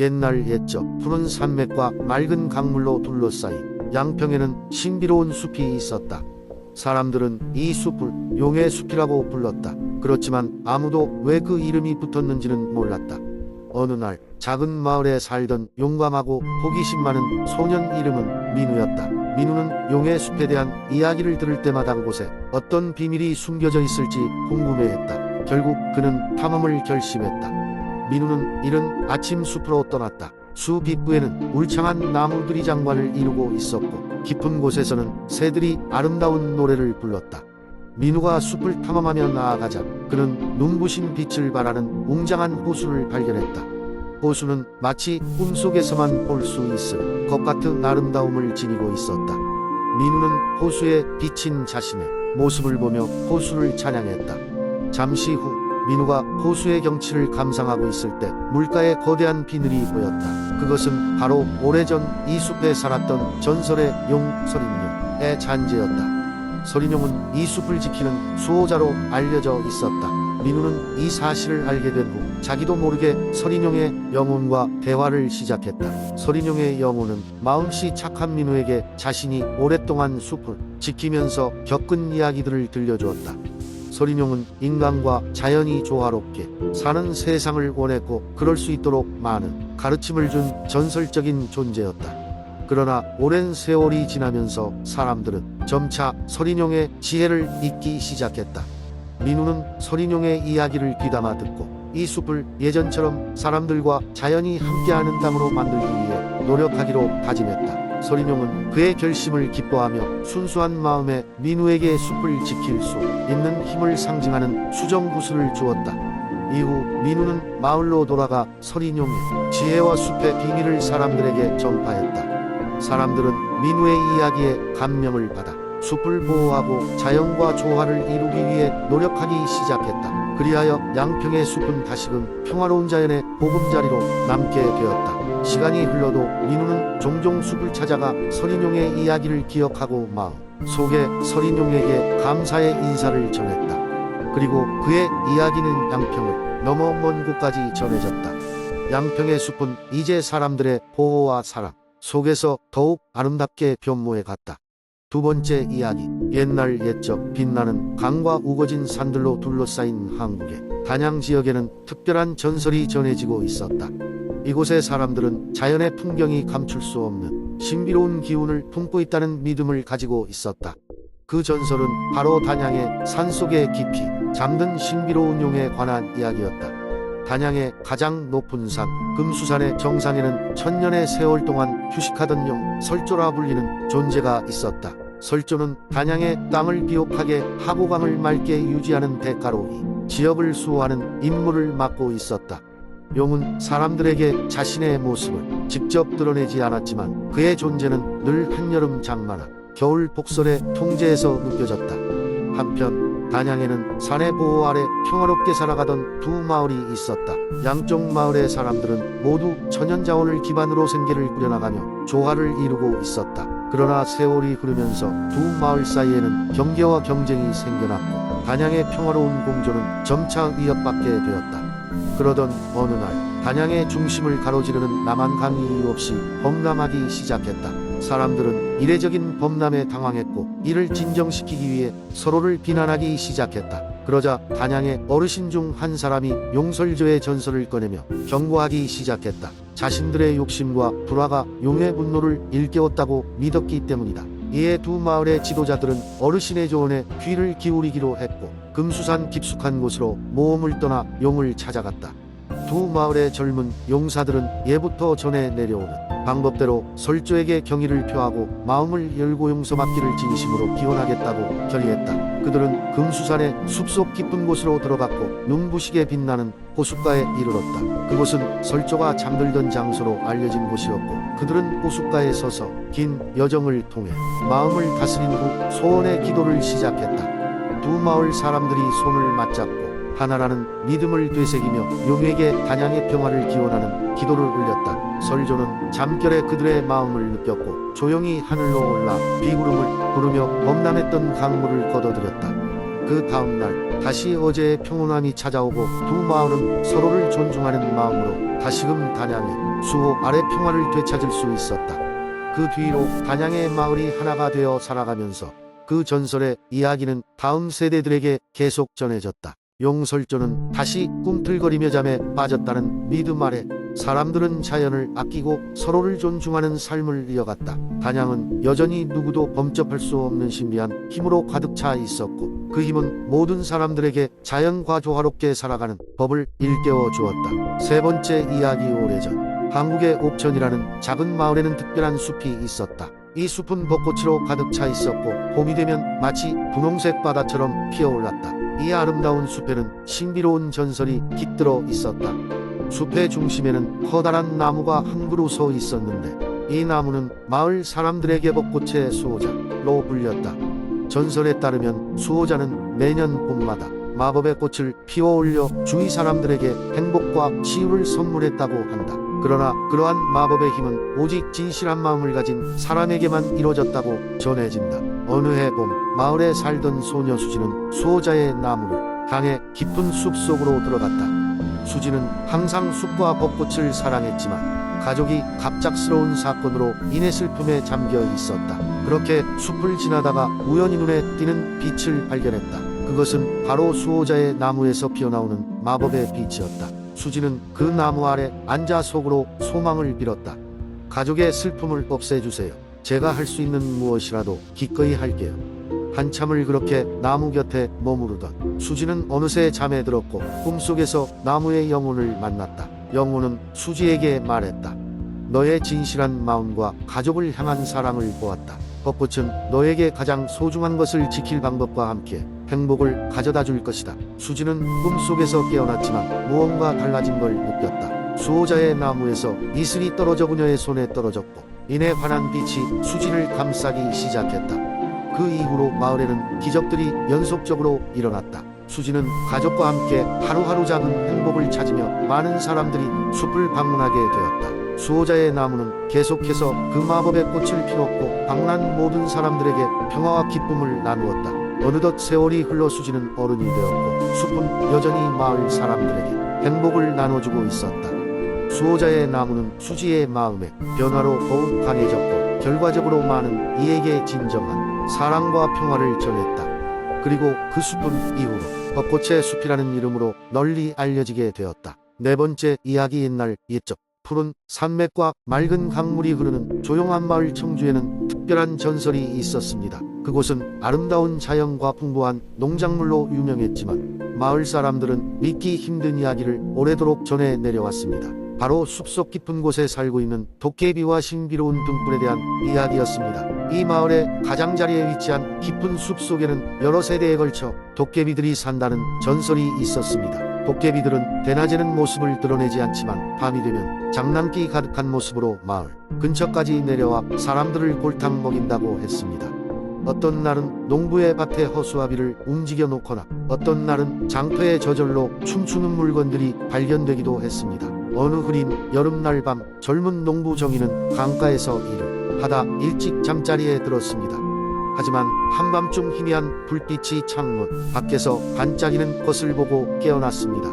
옛날 옛적 푸른 산맥과 맑은 강물로 둘러싸인 양평에는 신비로운 숲이 있었다. 사람들은 이 숲을 용의 숲이라고 불렀다. 그렇지만 아무도 왜 그 이름이 붙었는지는 몰랐다. 어느 날 작은 마을에 살던 용감하고 호기심 많은 소년 이름은 민우였다. 민우는 용의 숲에 대한 이야기를 들을 때마다 그곳에 어떤 비밀이 숨겨져 있을지 궁금해했다. 결국 그는 탐험을 결심했다. 민우는 이른 아침 숲으로 떠났다. 숲 입구에는 울창한 나무들이 장관을 이루고 있었고 깊은 곳에서는 새들이 아름다운 노래를 불렀다. 민우가 숲을 탐험하며 나아가자 그는 눈부신 빛을 발하는 웅장한 호수를 발견했다. 호수는 마치 꿈속에서만 볼 수 있을 것 같은 아름다움을 지니고 있었다. 민우는 호수에 비친 자신의 모습을 보며 호수를 찬양했다. 잠시 후 민우가 호수의 경치를 감상하고 있을 때 물가에 거대한 비늘이 보였다. 그것은 바로 오래전 이 숲에 살았던 전설의 용 서린용의 잔재였다. 서린용은 이 숲을 지키는 수호자로 알려져 있었다. 민우는 이 사실을 알게 된 후 자기도 모르게 서린용의 영혼과 대화를 시작했다. 서린용의 영혼은 마음씨 착한 민우에게 자신이 오랫동안 숲을 지키면서 겪은 이야기들을 들려주었다. 서린용은 인간과 자연이 조화롭게 사는 세상을 원했고 그럴 수 있도록 많은 가르침을 준 전설적인 존재였다. 그러나 오랜 세월이 지나면서 사람들은 점차 서린용의 지혜를 잊기 시작했다. 민우는 서린용의 이야기를 귀담아 듣고 이 숲을 예전처럼 사람들과 자연이 함께하는 땅으로 만들기 위해 노력하기로 다짐했다. 서린용은 그의 결심을 기뻐하며 순수한 마음에 민우에게 숲을 지킬 수 있는 힘을 상징하는 수정구슬을 주었다. 이후 민우는 마을로 돌아가 서린용의 지혜와 숲의 비밀을 사람들에게 전파했다. 사람들은 민우의 이야기에 감명을 받아 숲을 보호하고 자연과 조화를 이루기 위해 노력하기 시작했다. 그리하여 양평의 숲은 다시금 평화로운 자연의 보금자리로 남게 되었다. 시간이 흘러도 민우는 종종 숲을 찾아가 서린용의 이야기를 기억하고 마음 속에 서린용에게 감사의 인사를 전했다. 그리고 그의 이야기는 양평을 넘어 먼 곳까지 전해졌다. 양평의 숲은 이제 사람들의 보호와 사랑 속에서 더욱 아름답게 변모해 갔다. 두 번째 이야기. 옛날 옛적 빛나는 강과 우거진 산들로 둘러싸인 한국의 단양 지역에는 특별한 전설이 전해지고 있었다. 이곳의 사람들은 자연의 풍경이 감출 수 없는 신비로운 기운을 품고 있다는 믿음을 가지고 있었다. 그 전설은 바로 단양의 산속에 깊이 잠든 신비로운 용에 관한 이야기였다. 단양의 가장 높은 산 금수산의 정상에는 천년의 세월 동안 휴식하던 용 설조라 불리는 존재가 있었다. 설조는 단양의 땅을 비옥하게 하고강을 맑게 유지하는 대가로 이 지역을 수호하는 임무를 맡고 있었다. 용은 사람들에게 자신의 모습을 직접 드러내지 않았지만 그의 존재는 늘 한여름 장마나 겨울 폭설의 통제에서 느껴졌다. 한편 단양에는 산의 보호 아래 평화롭게 살아가던 두 마을이 있었다. 양쪽 마을의 사람들은 모두 천연자원을 기반으로 생계를 꾸려나가며 조화를 이루고 있었다. 그러나 세월이 흐르면서 두 마을 사이에는 경계와 경쟁이 생겨났고 단양의 평화로운 공존은 점차 위협받게 되었다. 그러던 어느 날 단양의 중심을 가로지르는 남한강이 이유 없이 범람하기 시작했다. 사람들은 이례적인 범람에 당황했고 이를 진정시키기 위해 서로를 비난하기 시작했다. 그러자 단양의 어르신 중 한 사람이 용설조의 전설을 꺼내며 경고하기 시작했다. 자신들의 욕심과 불화가 용의 분노를 일깨웠다고 믿었기 때문이다. 이에 두 마을의 지도자들은 어르신의 조언에 귀를 기울이기로 했고 금수산 깊숙한 곳으로 모험을 떠나 용을 찾아갔다. 두 마을의 젊은 용사들은 예부터 전해 내려오는 방법대로 설조에게 경의를 표하고 마음을 열고 용서받기를 진심으로 기원하겠다고 결의했다. 그들은 금수산의 숲속 깊은 곳으로 들어갔고 눈부시게 빛나는 호숫가에 이르렀다. 그곳은 설조가 잠들던 장소로 알려진 곳이었고 그들은 호숫가에 서서 긴 여정을 통해 마음을 다스린 후 소원의 기도를 시작했다. 두 마을 사람들이 손을 맞잡고 하나라는 믿음을 되새기며 용에게 단양의 평화를 기원하는 기도를 올렸다. 설조는 잠결에 그들의 마음을 느꼈고 조용히 하늘로 올라 비구름을 부르며 범람했던 강물을 걷어들였다. 그 다음날 다시 어제의 평온함이 찾아오고 두 마을은 서로를 존중하는 마음으로 다시금 단양의 수호 아래 평화를 되찾을 수 있었다. 그 뒤로 단양의 마을이 하나가 되어 살아가면서 그 전설의 이야기는 다음 세대들에게 계속 전해졌다. 용설조는 다시 꿈틀거리며 잠에 빠졌다는 믿음 아래 사람들은 자연을 아끼고 서로를 존중하는 삶을 이어갔다. 단양은 여전히 누구도 범접할 수 없는 신비한 힘으로 가득 차 있었고 그 힘은 모든 사람들에게 자연과 조화롭게 살아가는 법을 일깨워 주었다. 세 번째 이야기. 오래전 한국의 옥천이라는 작은 마을에는 특별한 숲이 있었다. 이 숲은 벚꽃으로 가득 차 있었고 봄이 되면 마치 분홍색 바다처럼 피어올랐다. 이 아름다운 숲에는 신비로운 전설이 깃들어 있었다. 숲의 중심에는 커다란 나무가 한 그루 서 있었는데 이 나무는 마을 사람들에게 벚꽃의 수호자로 불렸다. 전설에 따르면 수호자는 매년 봄마다 마법의 꽃을 피워올려 주위 사람들에게 행복과 치유를 선물했다고 한다. 그러나 그러한 마법의 힘은 오직 진실한 마음을 가진 사람에게만 이루어졌다고 전해진다. 어느 해 봄, 마을에 살던 소녀 수지는 수호자의 나무를 향해 깊은 숲 속으로 들어갔다. 수지는 항상 숲과 벚꽃을 사랑했지만 가족이 갑작스러운 사건으로 인해 슬픔에 잠겨 있었다. 그렇게 숲을 지나다가 우연히 눈에 띄는 빛을 발견했다. 그것은 바로 수호자의 나무에서 피어나오는 마법의 빛이었다. 수지는 그 나무 아래 앉아 속으로 소망을 빌었다. 가족의 슬픔을 없애주세요. 제가 할 수 있는 무엇이라도 기꺼이 할게요. 한참을 그렇게 나무 곁에 머무르던 수지는 어느새 잠에 들었고 꿈속에서 나무의 영혼을 만났다. 영혼은 수지에게 말했다. 너의 진실한 마음과 가족을 향한 사랑을 보았다. 벚꽃은 너에게 가장 소중한 것을 지킬 방법과 함께 행복을 가져다 줄 것이다. 수지는 꿈속에서 깨어났지만 무언가 달라진 걸 느꼈다. 수호자의 나무에서 이슬이 떨어져 그녀의 손에 떨어졌고 이내 환한 빛이 수지를 감싸기 시작했다. 그 이후로 마을에는 기적들이 연속적으로 일어났다. 수지는 가족과 함께 하루하루 작은 행복을 찾으며 많은 사람들이 숲을 방문하게 되었다. 수호자의 나무는 계속해서 그 마법의 꽃을 피웠고 방문한 모든 사람들에게 평화와 기쁨을 나누었다. 어느덧 세월이 흘러 수지는 어른이 되었고 숲은 여전히 마을 사람들에게 행복을 나눠주고 있었다. 수호자의 나무는 수지의 마음의 변화로 더욱 강해졌고 결과적으로 많은 이에게 진정한 사랑과 평화를 전했다. 그리고 그 숲은 이후로 벚꽃의 숲이라는 이름으로 널리 알려지게 되었다. 네 번째 이야기. 옛날 옛적 푸른 산맥과 맑은 강물이 흐르는 조용한 마을 청주에는 특별한 전설이 있었습니다. 그곳은 아름다운 자연과 풍부한 농작물로 유명했지만 마을 사람들은 믿기 힘든 이야기를 오래도록 전해 내려왔습니다. 바로 숲속 깊은 곳에 살고 있는 도깨비와 신비로운 등불에 대한 이야기였습니다. 이 마을의 가장자리에 위치한 깊은 숲 속에는 여러 세대에 걸쳐 도깨비들이 산다는 전설이 있었습니다. 도깨비들은 대낮에는 모습을 드러내지 않지만 밤이 되면 장난기 가득한 모습으로 마을 근처까지 내려와 사람들을 골탕 먹인다고 했습니다. 어떤 날은 농부의 밭에 허수아비를 움직여 놓거나 어떤 날은 장터에 저절로 춤추는 물건들이 발견되기도 했습니다. 어느 흐린 여름날 밤 젊은 농부 정희는 강가에서 일을 하다 일찍 잠자리에 들었습니다. 하지만 한밤중 희미한 불빛이 창문 밖에서 반짝이는 것을 보고 깨어났습니다.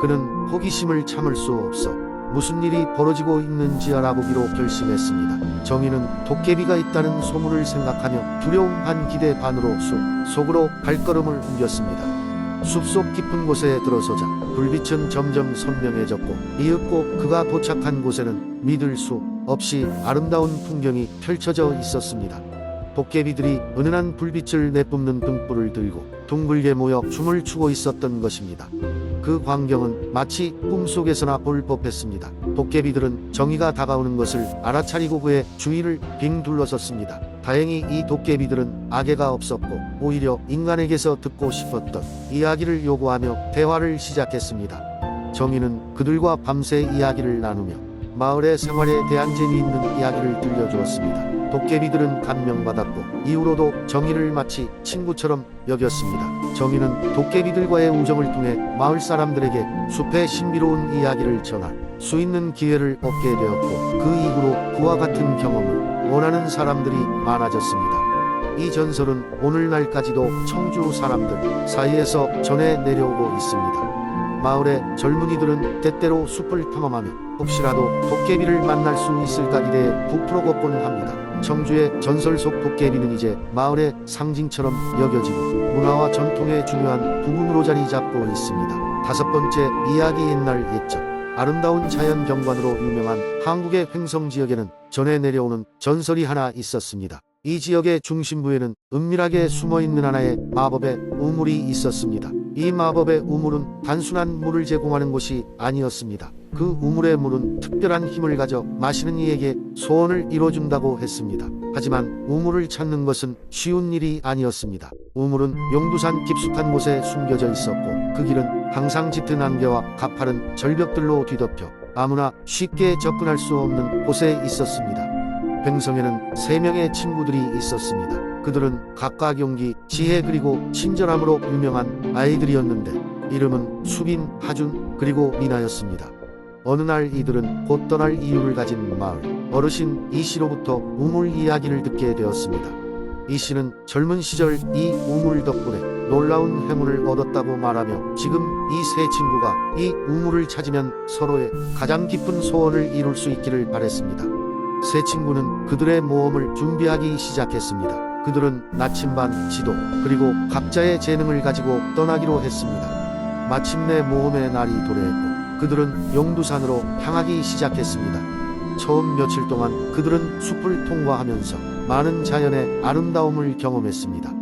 그는 호기심을 참을 수 없어 무슨 일이 벌어지고 있는지 알아보기로 결심했습니다. 정희는 도깨비가 있다는 소문을 생각하며 두려움 반 기대 반으로 속으로 발걸음을 옮겼습니다. 숲속 깊은 곳에 들어서자 불빛은 점점 선명해졌고 이윽고 그가 도착한 곳에는 믿을 수 없이 아름다운 풍경이 펼쳐져 있었습니다. 도깨비들이 은은한 불빛을 내뿜는 등불을 들고 둥글게 모여 춤을 추고 있었던 것입니다. 그 광경은 마치 꿈속에서나 볼 법했습니다. 도깨비들은 정의가 다가오는 것을 알아차리고 그의 주위를 빙 둘러섰습니다. 다행히 이 도깨비들은 악의가 없었고 오히려 인간에게서 듣고 싶었던 이야기를 요구하며 대화를 시작했습니다. 정의는 그들과 밤새 이야기를 나누며 마을의 생활에 대한 재미있는 이야기를 들려주었습니다. 도깨비들은 감명받았고 이후로도 정의를 마치 친구처럼 여겼습니다. 정의는 도깨비들과의 우정을 통해 마을 사람들에게 숲의 신비로운 이야기를 전할 수 있는 기회를 얻게 되었고 그 이후로 그와 같은 경험을 원하는 사람들이 많아졌습니다. 이 전설은 오늘날까지도 청주 사람들 사이에서 전해 내려오고 있습니다. 마을의 젊은이들은 때때로 숲을 탐험하며 혹시라도 도깨비를 만날 수 있을까 기대해 부풀어 걷곤 합니다. 청주의 전설 속 도깨비는 이제 마을의 상징처럼 여겨지고 문화와 전통의 중요한 부분으로 자리 잡고 있습니다. 다섯 번째, 이야기 옛날 옛적. 아름다운 자연 경관으로 유명한 한국의 횡성 지역에는 전해 내려오는 전설이 하나 있었습니다. 이 지역의 중심부에는 은밀하게 숨어있는 하나의 마법의 우물이 있었습니다. 이 마법의 우물은 단순한 물을 제공하는 곳이 아니었습니다. 그 우물의 물은 특별한 힘을 가져 마시는 이에게 소원을 이뤄준다고 했습니다. 하지만 우물을 찾는 것은 쉬운 일이 아니었습니다. 우물은 용두산 깊숙한 곳에 숨겨져 있었고 그 길은 항상 짙은 안개와 가파른 절벽들로 뒤덮여 아무나 쉽게 접근할 수 없는 곳에 있었습니다. 횡성에는 3명의 친구들이 있었습니다. 그들은 각각 용기, 지혜 그리고 친절함으로 유명한 아이들이었는데 이름은 수빈, 하준 그리고 미나였습니다. 어느 날 이들은 곧 떠날 이유를 가진 마을 어르신 이씨로부터 우물 이야기를 듣게 되었습니다. 이씨는 젊은 시절 이 우물 덕분에 놀라운 행운을 얻었다고 말하며 지금 이 세 친구가 이 우물을 찾으면 서로의 가장 깊은 소원을 이룰 수 있기를 바랬습니다. 세 친구는 그들의 모험을 준비하기 시작했습니다. 그들은 나침반, 지도, 그리고 각자의 재능을 가지고 떠나기로 했습니다. 마침내 모험의 날이 도래했고 그들은 용두산으로 향하기 시작했습니다. 처음 며칠 동안 그들은 숲을 통과하면서 많은 자연의 아름다움을 경험했습니다.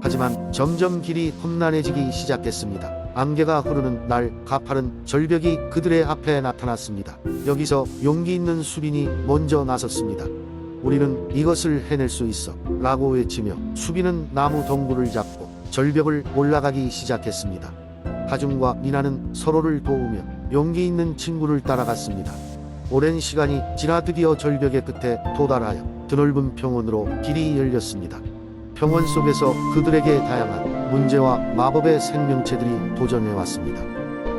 하지만 점점 길이 험난해지기 시작했습니다. 안개가 흐르는 날 가파른 절벽이 그들의 앞에 나타났습니다. 여기서 용기 있는 수빈이 먼저 나섰습니다. 우리는 이것을 해낼 수 있어 라고 외치며 수빈은 나무 덩굴을 잡고 절벽을 올라가기 시작했습니다. 하준과 미나는 서로를 도우며 용기 있는 친구를 따라갔습니다. 오랜 시간이 지나 드디어 절벽의 끝에 도달하여 드넓은 평원으로 길이 열렸습니다. 평원 속에서 그들에게 다양한 문제와 마법의 생명체들이 도전해왔습니다.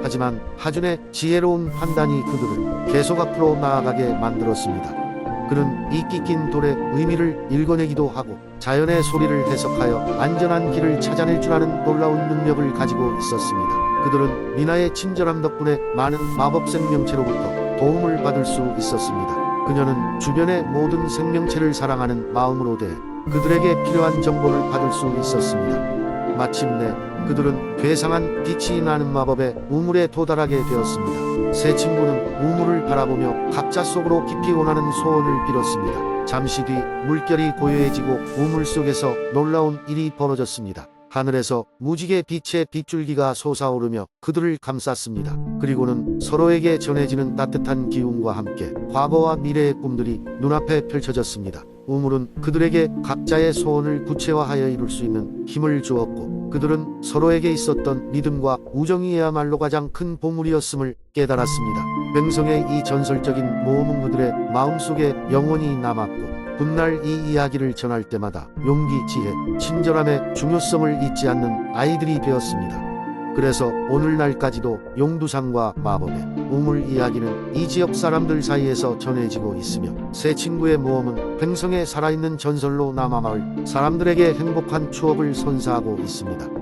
하지만 하준의 지혜로운 판단이 그들을 계속 앞으로 나아가게 만들었습니다. 그는 이끼 낀 돌의 의미를 읽어내기도 하고 자연의 소리를 해석하여 안전한 길을 찾아낼 줄 아는 놀라운 능력을 가지고 있었습니다. 그들은 미나의 친절함 덕분에 많은 마법 생명체로부터 도움을 받을 수 있었습니다. 그녀는 주변의 모든 생명체를 사랑하는 마음으로 대해 그들에게 필요한 정보를 받을 수 있었습니다. 마침내 그들은 괴상한 빛이 나는 마법의 우물에 도달하게 되었습니다. 세 친구는 우물을 바라보며 각자 속으로 깊이 원하는 소원을 빌었습니다. 잠시 뒤 물결이 고요해지고 우물 속에서 놀라운 일이 벌어졌습니다. 하늘에서 무지개 빛의 빗줄기가 솟아오르며 그들을 감쌌습니다. 그리고는 서로에게 전해지는 따뜻한 기운과 함께 과거와 미래의 꿈들이 눈앞에 펼쳐졌습니다. 우물은 그들에게 각자의 소원을 구체화하여 이룰 수 있는 힘을 주었고 그들은 서로에게 있었던 믿음과 우정이야말로 가장 큰 보물이었음을 깨달았습니다. 횡성의 이 전설적인 모험은 그들의 마음속에 영원히 남았고 훗날 이 이야기를 전할 때마다 용기, 지혜, 친절함의 중요성을 잊지 않는 아이들이 되었습니다. 그래서 오늘날까지도 용두산과 마법의 우물 이야기는 이 지역 사람들 사이에서 전해지고 있으며 세 친구의 모험은 횡성에 살아있는 전설로 남아 마을 사람들에게 행복한 추억을 선사하고 있습니다.